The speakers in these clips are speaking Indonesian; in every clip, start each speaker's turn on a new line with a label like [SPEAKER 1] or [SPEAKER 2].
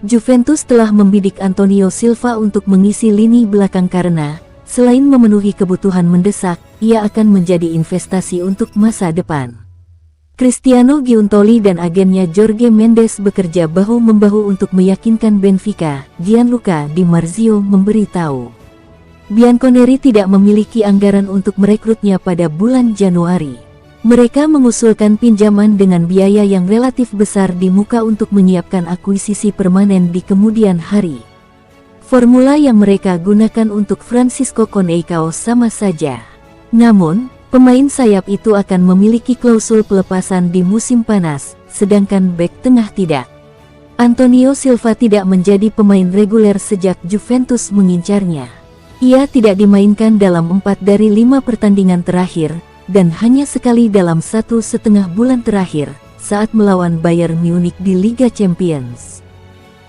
[SPEAKER 1] Juventus telah membidik Antonio Silva untuk mengisi lini belakang karena, selain memenuhi kebutuhan mendesak, ia akan menjadi investasi untuk masa depan. Cristiano Giuntoli dan agennya Jorge Mendes bekerja bahu-membahu untuk meyakinkan Benfica. Gianluca Di Marzio memberitahu, Bianconeri tidak memiliki anggaran untuk merekrutnya pada bulan Januari. Mereka mengusulkan pinjaman dengan biaya yang relatif besar di muka untuk menyiapkan akuisisi permanen di kemudian hari. Formula yang mereka gunakan untuk Francisco Coneição sama saja. Namun, pemain sayap itu akan memiliki klausul pelepasan di musim panas, sedangkan bek tengah tidak. Antonio Silva tidak menjadi pemain reguler sejak Juventus mengincarnya. Ia tidak dimainkan dalam 4 dari 5 pertandingan terakhir, dan hanya sekali dalam 1,5 bulan terakhir, saat melawan Bayern Munich di Liga Champions.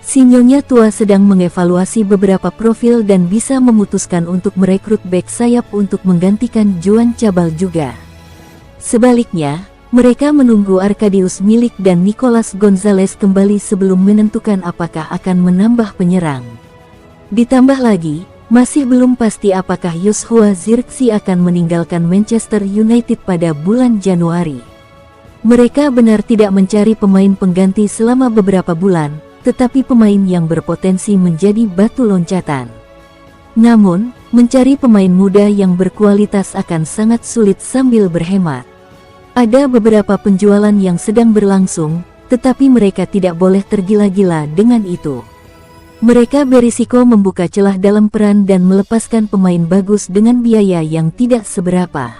[SPEAKER 1] Si Nyonya tua sedang mengevaluasi beberapa profil dan bisa memutuskan untuk merekrut bek sayap untuk menggantikan Joan Cabal juga. Sebaliknya, mereka menunggu Arkadiusz Milik dan Nicolas Gonzalez kembali sebelum menentukan apakah akan menambah penyerang. Ditambah lagi, masih belum pasti apakah Joshua Zirkzee akan meninggalkan Manchester United pada bulan Januari. Mereka benar tidak mencari pemain pengganti selama beberapa bulan, tetapi pemain yang berpotensi menjadi batu loncatan. Namun, mencari pemain muda yang berkualitas akan sangat sulit sambil berhemat. Ada beberapa penjualan yang sedang berlangsung, tetapi mereka tidak boleh tergila-gila dengan itu. Mereka berisiko membuka celah dalam peran dan melepaskan pemain bagus dengan biaya yang tidak seberapa.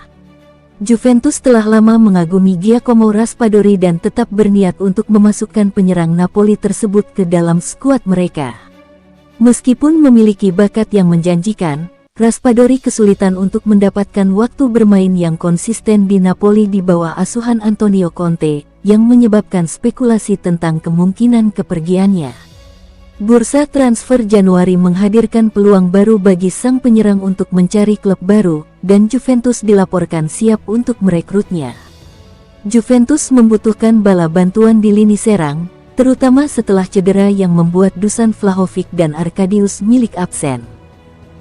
[SPEAKER 1] Juventus telah lama mengagumi Giacomo Raspadori dan tetap berniat untuk memasukkan penyerang Napoli tersebut ke dalam skuad mereka. Meskipun memiliki bakat yang menjanjikan, Raspadori kesulitan untuk mendapatkan waktu bermain yang konsisten di Napoli di bawah asuhan Antonio Conte, yang menyebabkan spekulasi tentang kemungkinan kepergiannya. Bursa transfer Januari menghadirkan peluang baru bagi sang penyerang untuk mencari klub baru, dan Juventus dilaporkan siap untuk merekrutnya. Juventus membutuhkan bala bantuan di lini serang, terutama setelah cedera yang membuat Dusan Vlahovic dan Arkadiusz Milik absen.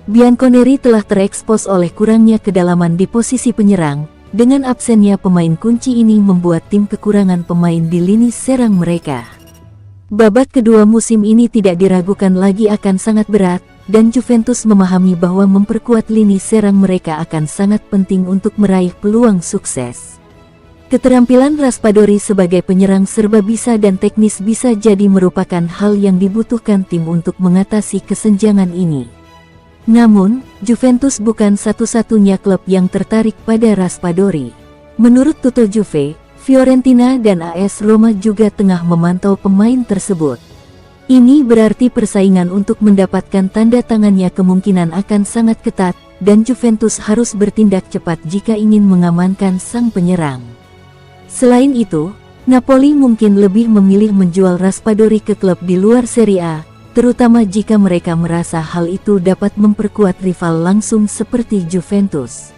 [SPEAKER 1] Bianconeri telah terekspos oleh kurangnya kedalaman di posisi penyerang. Dengan absennya pemain kunci ini membuat tim kekurangan pemain di lini serang mereka. Babak kedua musim ini tidak diragukan lagi akan sangat berat, dan Juventus memahami bahwa memperkuat lini serang mereka akan sangat penting untuk meraih peluang sukses. Keterampilan Raspadori sebagai penyerang serba bisa dan teknis bisa jadi merupakan hal yang dibutuhkan tim untuk mengatasi kesenjangan ini. Namun, Juventus bukan satu-satunya klub yang tertarik pada Raspadori. Menurut Tutto Juve, Fiorentina dan AS Roma juga tengah memantau pemain tersebut. Ini berarti persaingan untuk mendapatkan tanda tangannya kemungkinan akan sangat ketat, dan Juventus harus bertindak cepat jika ingin mengamankan sang penyerang. Selain itu, Napoli mungkin lebih memilih menjual Raspadori ke klub di luar Serie A, terutama jika mereka merasa hal itu dapat memperkuat rival langsung seperti Juventus.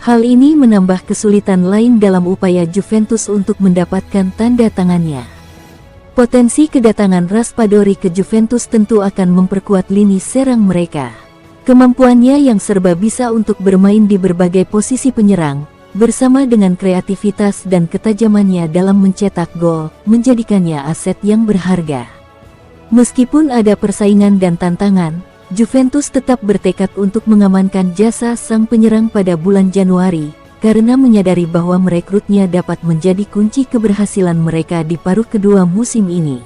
[SPEAKER 1] Hal ini menambah kesulitan lain dalam upaya Juventus untuk mendapatkan tanda tangannya. Potensi kedatangan Raspadori ke Juventus tentu akan memperkuat lini serang mereka. Kemampuannya yang serba bisa untuk bermain di berbagai posisi penyerang, bersama dengan kreativitas dan ketajamannya dalam mencetak gol, menjadikannya aset yang berharga. Meskipun ada persaingan dan tantangan, Juventus tetap bertekad untuk mengamankan jasa sang penyerang pada bulan Januari, karena menyadari bahwa merekrutnya dapat menjadi kunci keberhasilan mereka di paruh kedua musim ini.